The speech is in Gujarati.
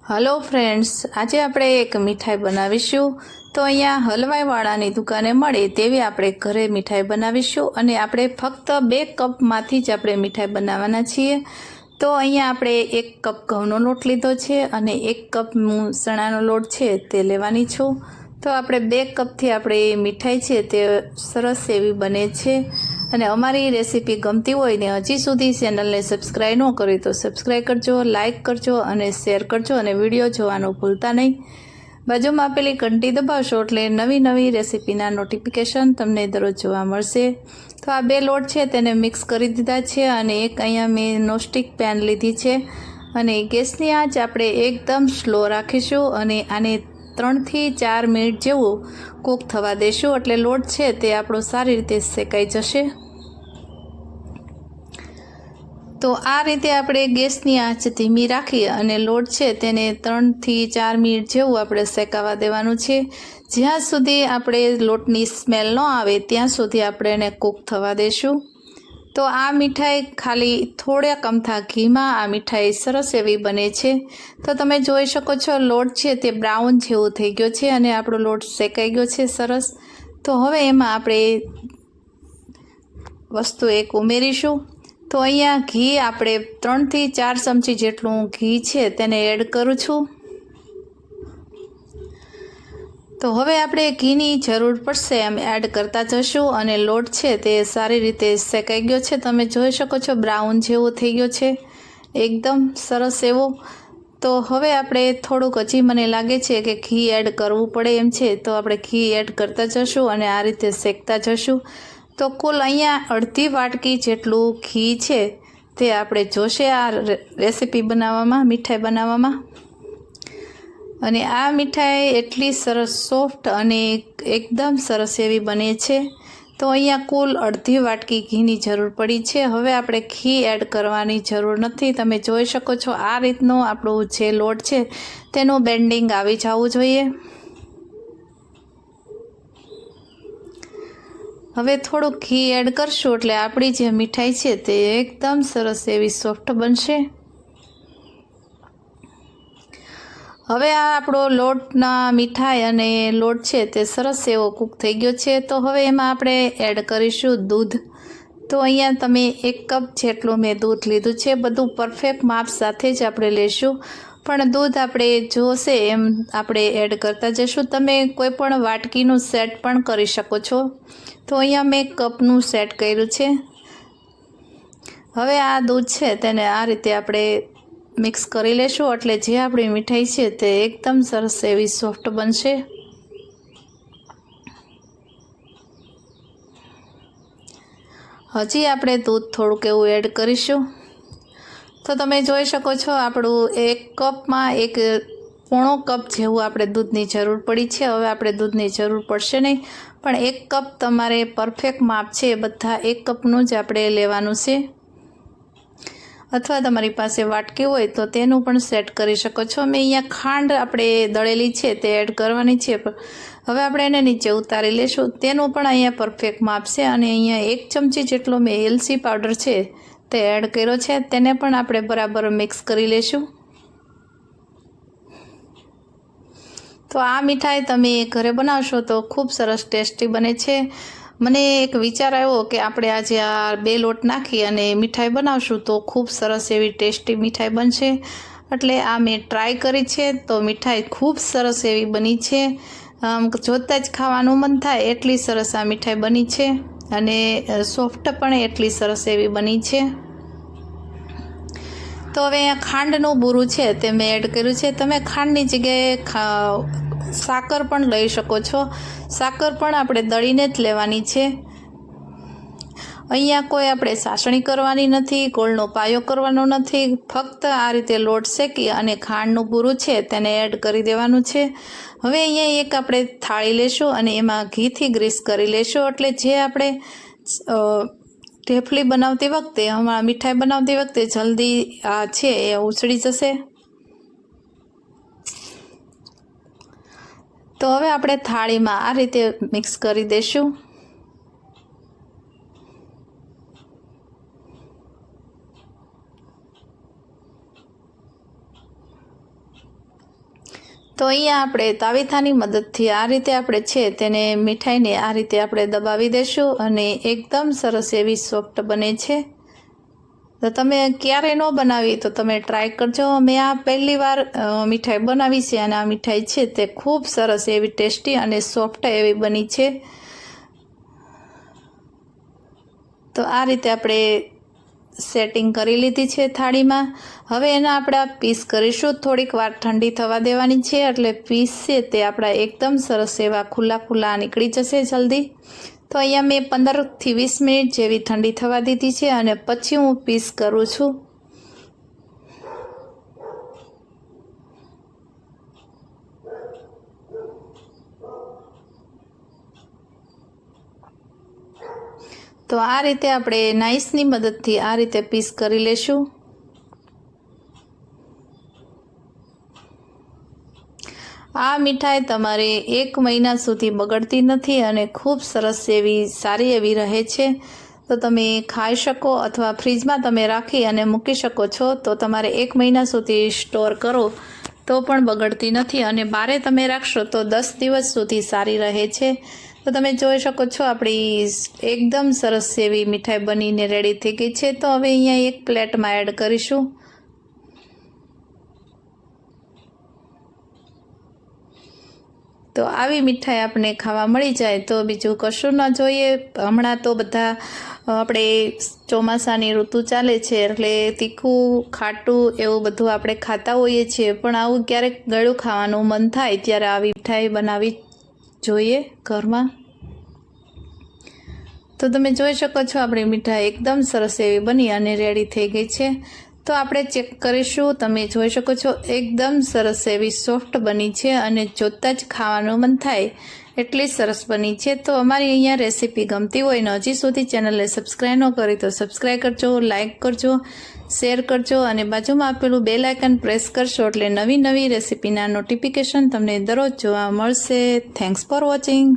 હલો ફ્રેન્ડ્સ, આજે આપણે એક મીઠાઈ બનાવીશું. તો અહીંયા હલવાઈવાળાની દુકાને મળે તેવી આપણે ઘરે મીઠાઈ બનાવીશું અને આપણે ફક્ત 2 કપમાંથી જ આપણે મીઠાઈ બનાવવાના છીએ. તો અહીંયા આપણે 1 કપ ઘઉંનો લોટ લીધો છે અને 1 કપ ચણાનો લોટ છે તે લેવાની છું. તો આપણે 2 કપથી આપણે મીઠાઈ છે તે સરસ એવી બને છે. અને અમારી રેસીપી ગમતી હોય ને હજી સુધી ચેનલને સબસ્ક્રાઈબ ન કરી તો સબસ્ક્રાઈબ કરજો, લાઇક કરજો અને શેર કરજો અને વિડીયો જોવાનું ભૂલતા નહીં. બાજુમાં આપેલી ઘંટી દબાવશો એટલે નવી રેસીપીના નોટિફિકેશન તમને દરરોજ જોવા મળશે. તો આ 2 લોટ છે તેને મિક્સ કરી દીધા છે અને એક અહીંયા મેં નોનસ્ટિક પેન લીધી છે અને ગેસની આંચ આપણે એકદમ સ્લો રાખીશું અને આને 3 થી 4 મિનિટ જેવું કૂક થવા દેશું એટલે લોટ છે તે આપણો સારી રીતે શેકાઈ જશે. તો આ રીતે આપણે ગેસની આંચ ધીમી રાખી અને લોટ છે તેને 3 થી 4 મિનિટ જેવું આપણે શેકાવા દેવાનું છે. જ્યાં સુધી આપણે લોટની સ્મેલ ન આવે ત્યાં સુધી આપણે એને કૂક થવા દેશું. તો આ મીઠાઈ ખાલી થોડા અમથા ઘીમાં આ મીઠાઈ સરસ એવી બને છે. તો તમે જોઈ શકો છો લોટ છે તે બ્રાઉન જેવો થઈ ગયો છે અને આપણો લોટ શેકાઈ ગયો છે સરસ. તો હવે એમાં આપણે વસ્તુ એક ઉમેરીશું. તો અહીંયા ઘી આપણે 3 થી 4 ચમચી જેટલું ઘી છે તેને એડ કરું છું. તો હવે આપણે ઘીની જરૂર પડશે એમ એડ કરતા જશું અને લોટ છે તે સારી રીતે શેકાઈ ગયો છે. તમે જોઈ શકો છો બ્રાઉન જેવો થઈ ગયો છે એકદમ સરસ એવો. તો હવે આપણે થોડુંક હજી મને લાગે છે કે ઘી એડ કરવું પડે એમ છે તો આપણે ઘી એડ કરતા જશું અને આ રીતે શેકતા જશું. તો કુલ અહીંયા અડધી વાટકી જેટલું ઘી છે તે આપણે જોશે આ રેસીપી બનાવવામાં, મીઠાઈ બનાવવામાં. અને આ મીઠાઈ એટલી સરસ સોફ્ટ અને એકદમ સરસ એવી બને છે. તો અહીંયા કુલ અડધી વાટકી ઘીની જરૂર પડી છે. હવે આપણે ઘી એડ કરવાની જરૂર નથી. તમે જોઈ શકો છો આ રીતનો આપણો જે લોટ છે તેનું બેન્ડિંગ આવી જવું જોઈએ. હવે થોડુંક ઘી એડ કરશું એટલે આપણી જે મીઠાઈ છે તે એકદમ સરસ એવી સોફ્ટ બનશે. હવે આ આપણો લોટના મીઠાઈ અને લોટ છે તે સરસ એવો કૂક થઈ ગયો છે. તો હવે એમાં આપણે એડ કરીશું દૂધ. તો અહીંયા તમે 1 કપ જેટલું મેં દૂધ લીધું છે. બધું પરફેક્ટ માપ સાથે જ આપણે લેશું પણ દૂધ આપણે જોશે એમ આપણે એડ કરતા જશું. તમે કોઈ પણ વાટકીનું સેટ પણ કરી શકો છો. તો અહીંયા મેં કપનું સેટ કર્યું છે. હવે આ દૂધ છે તેને આ રીતે આપણે મિક્સ કરી લેશું એટલે જે આપણી મીઠાઈ છે તે એકદમ સરસ એવી સોફ્ટ બનશે. હજી આપણે દૂધ થોડુંક એવું એડ કરીશું. તો તમે જોઈ શકો છો આપણું 1 કપમાં 1.25 કપ જેવું આપણે દૂધની જરૂર પડી છે. હવે આપણે દૂધની જરૂર પડશે નહીં પણ 1 કપ તમારે પરફેક્ટ માપ છે બધા 1 કપનું જ આપણે લેવાનું છે. અથવા તમારી પાસે વાટકી હોય તો તેનું પણ સેટ કરી શકો છો. મેં અહીંયા ખાંડ આપણે દળેલી છે તે એડ કરવાની છે. હવે આપણે એને નીચે ઉતારી લેશું. તેનું પણ અહીંયા પરફેક્ટ માપ છે અને અહીંયા 1 ચમચી જેટલો મેં એલચી પાવડર છે તે એડ કર્યો છે. તેને પણ આપણે બરાબર મિક્સ કરી લેશું. તો આ મીઠાઈ તમે ઘરે બનાવશો તો ખૂબ સરસ ટેસ્ટી બને છે. મને એક વિચાર આવ્યો કે આપણે આજે આ 2 લોટ નાખી અને મીઠાઈ બનાવશું તો ખૂબ સરસ એવી ટેસ્ટી મીઠાઈ બનશે. એટલે આ મેં ટ્રાય કરી છે તો મીઠાઈ ખૂબ સરસ એવી બની છે. જોતાં જ ખાવાનું મન થાય એટલી સરસ આ મીઠાઈ બની છે અને સોફ્ટ પણ એટલી સરસ એવી બની છે. તો હવે અહીંયા ખાંડનું બૂરું છે તે મેં એડ કર્યું છે. તમે ખાંડની જગ્યાએ સાકર પણ લઈ શકો છો. સાકર પણ આપણે દળીને જ લેવાની છે. અહીંયા કોઈ આપણે ચાસણી કરવાની નથી, ગોળનો પાયો કરવાનો નથી. ફક્ત આ રીતે લોટ શેકી અને ખાંડનું બૂરું છે તેને એડ કરી દેવાનું છે. હવે અહીંયા એક આપણે થાળી લેશું અને એમાં ઘીથી ગ્રીસ કરી લેશું એટલે જે આપણે ઢેફલી બનાવતી વખતે હમણાં મીઠાઈ બનાવતી વખતે જલ્દી આ છે એ ઉછળી જશે. તો હવે આપણે થાળીમાં આ રીતે મિક્સ કરી દઈશું. તો અહીંયા આપણે તાવીથાની મદદથી આ રીતે આપણે છે તેને મીઠાઈને આ રીતે આપણે દબાવી દઈશું અને એકદમ સરસ એવી સોફ્ટ બને છે. તો તમે ક્યારે ન બનાવી તો તમે ટ્રાય કરજો. મેં આ પહેલી વાર મીઠાઈ બનાવી છે અને આ મીઠાઈ છે તે ખૂબ સરસ એવી ટેસ્ટી અને સોફ્ટ એવી બની છે. તો આ રીતે આપણે સેટિંગ કરી લીધી છે થાળીમાં. હવે એના આપણે પીસ કરીશું. થોડીક વાર ઠંડી થવા દેવાની છે એટલે પીસ છે તે આપણા એકદમ સરસ એવા ખુલ્લા નીકળી જશે જલ્દી. તો અહીંયા મેં 15થી 20 મિનિટ જેવી ઠંડી થવા દીધી છે અને પછી હું પીસ કરું છું. તો આ રીતે આપણે નાઈસની મદદથી આ રીતે પીસ કરી લેશું. આ મીઠાઈ તમારે 1 મહિના સુધી બગડતી નથી અને ખૂબ સરસ એવી સારી એવી રહે છે. તો તમે ખાઈ શકો અથવા ફ્રીજમાં તમે રાખી અને મૂકી શકો છો. તો તમારે 1 મહિના સુધી સ્ટોર કરો તો પણ બગડતી નથી અને બારે તમે રાખશો તો 10 દિવસ સુધી સારી રહે છે. તો તમે જોઈ શકો છો આપણી એકદમ સરસ એવી મીઠાઈ બનીને રેડી થઈ ગઈ છે. તો હવે અહીંયા એક પ્લેટમાં એડ કરીશું. તો આવી મીઠાઈ આપણે ખાવા મળી જાય તો બીજું કશું ન જોઈએ. હમણાં તો બધા આપણે ચોમાસાની ઋતુ ચાલે છે એટલે તીખું ખાટું એવું બધું આપણે ખાતા હોઈએ છીએ, પણ આવું ક્યારેક ગળ્યું ખાવાનું મન થાય ત્યારે આવી મીઠાઈ બનાવવી જોઈએ ઘરમાં. તો તમે જોઈ શકો છો આપણી મીઠાઈ એકદમ સરસ એવી બની અને રેડી થઈ ગઈ છે. તો આપણે ચેક કરીશું. તમે જોઈ શકો છો એકદમ સરસ એવી સોફ્ટ બની છે અને જોતાં જ ખાવાનું મન થાય એટલી સરસ બની છે. તો અમારી અહીંયા રેસીપી ગમતી હોય ને હજી સુધી ચેનલને સબસ્ક્રાઈબ ન કરી તો સબસ્ક્રાઈબ કરજો, લાઇક કરજો, શેર કરજો અને બાજુમાં આપેલું બેલ આઇકન પ્રેસ કરશો એટલે નવી રેસીપીના નોટિફિકેશન તમને દરરોજ જોવા મળશે. Thanks for watching.